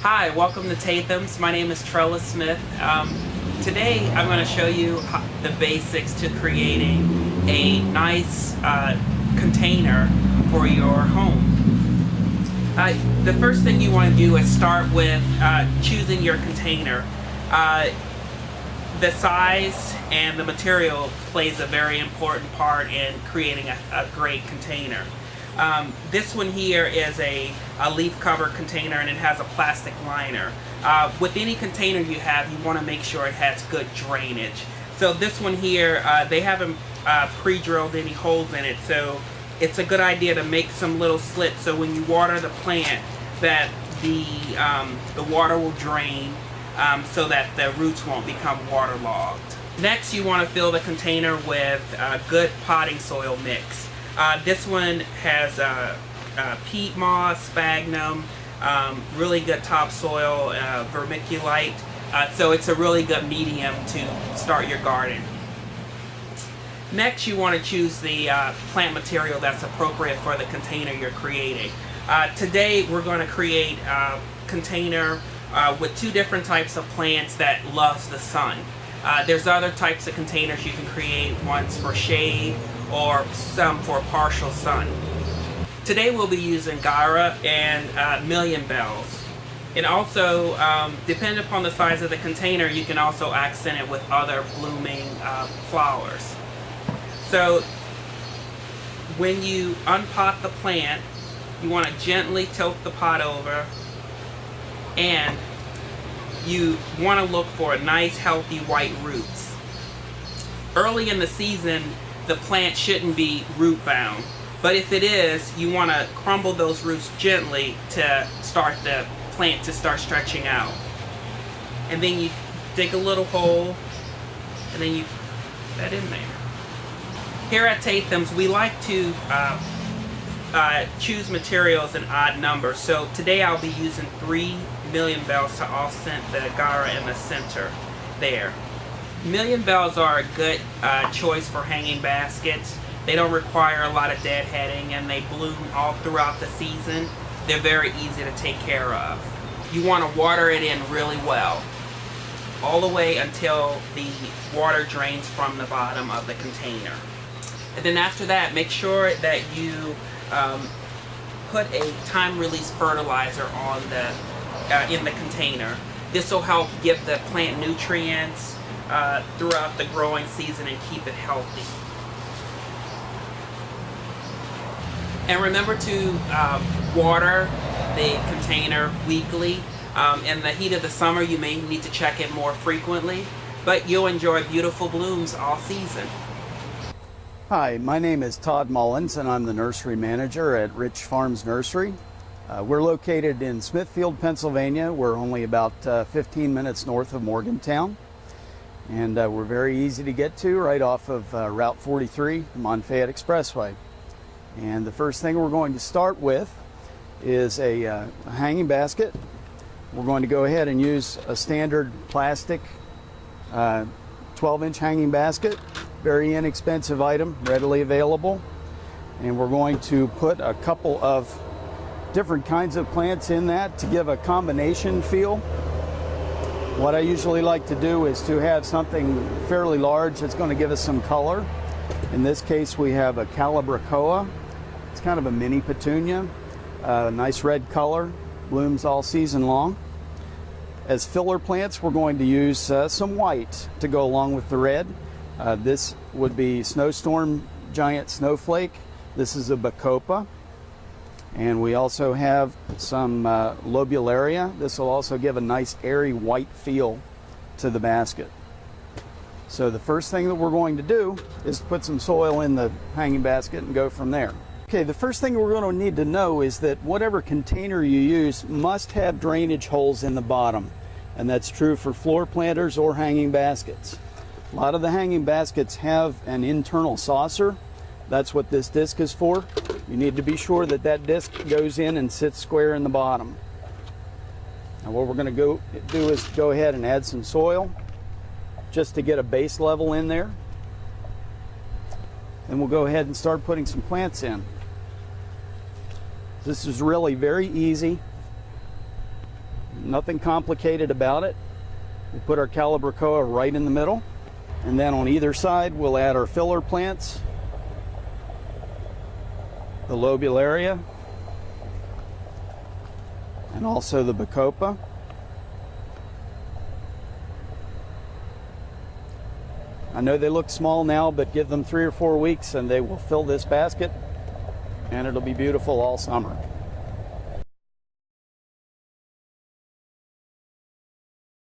Hi, welcome to Tatham's. My name is Trella Smith. Today I'm going to show you the basics to creating a nice container for your home. The first thing you want to do is start with choosing your container. The size and the material plays a very important part in creating a great container. This one here is a leaf cover container, and it has a plastic liner. With any container you have, you want to make sure it has good drainage. So this one here, they haven't pre-drilled any holes in it, so it's a good idea to make some little slits so when you water the plant that the water will drain so that the roots won't become waterlogged. Next, you want to fill the container with good potting soil mix. This one has peat moss, sphagnum, really good topsoil, vermiculite, so it's a really good medium to start your garden. Next, you want to choose the plant material that's appropriate for the container you're creating. Today we're going to create a container with two different types of plants that loves the sun. There's other types of containers you can create, ones for shade or some for partial sun. Today we'll be using Gyra and Million Bells. And also, depending upon the size of the container, you can also accent it with other blooming flowers. So when you unpot the plant, you want to gently tilt the pot over, and you want to look for nice healthy white roots. Early in the season, the plant shouldn't be root bound, but if it is, you want to crumble those roots gently to start the plant to start stretching out. And then you dig a little hole, and then you put that in there. Here at Tatham's, we like to choose materials in odd numbers. So today I'll be using 3 Million Bells to offset the Gyra in the center there. Million Bells are a good choice for hanging baskets. They don't require a lot of deadheading, and they bloom all throughout the season. They're very easy to take care of. You want to water it in really well, all the way until the water drains from the bottom of the container. And then after that, make sure that you put a time-release fertilizer on in the container. This will help give the plant nutrients throughout the growing season and keep it healthy. And remember to water the container weekly. In the heat of the summer, you may need to check it more frequently, but you'll enjoy beautiful blooms all season. Hi, my name is Todd Mullins, and I'm the nursery manager at Rich Farms Nursery. We're located in Smithfield, Pennsylvania. We're only about 15 minutes north of Morgantown, and we're very easy to get to right off of Route 43, the Monfayette Expressway. And the first thing we're going to start with is a hanging basket. We're going to go ahead and use a standard plastic 12-inch hanging basket. Very inexpensive item, readily available. And we're going to put a couple of different kinds of plants in that to give a combination feel. What I usually like to do is to have something fairly large that's going to give us some color. In this case, we have a Calibrachoa. It's kind of a mini petunia, nice red color, blooms all season long. As filler plants, we're going to use some white to go along with the red. This would be Snowstorm Giant Snowflake. This is a Bacopa. And we also have some Lobularia. This will also give a nice airy white feel to the basket. So the first thing that we're going to do is put some soil in the hanging basket and go from there. Okay, the first thing we're going to need to know is that whatever container you use must have drainage holes in the bottom. And that's true for floor planters or hanging baskets. A lot of the hanging baskets have an internal saucer. That's what this disc is for. You need to be sure that that disc goes in and sits square in the bottom. Now what we're going to do is go ahead and add some soil just to get a base level in there. Then we'll go ahead and start putting some plants in. This is really very easy. Nothing complicated about it. We'll put our Calibrachoa right in the middle, and then on either side we'll add our filler plants, the Lobularia, and also the Bacopa. I know they look small now, but give them 3 or 4 weeks and they will fill this basket, and it'll be beautiful all summer.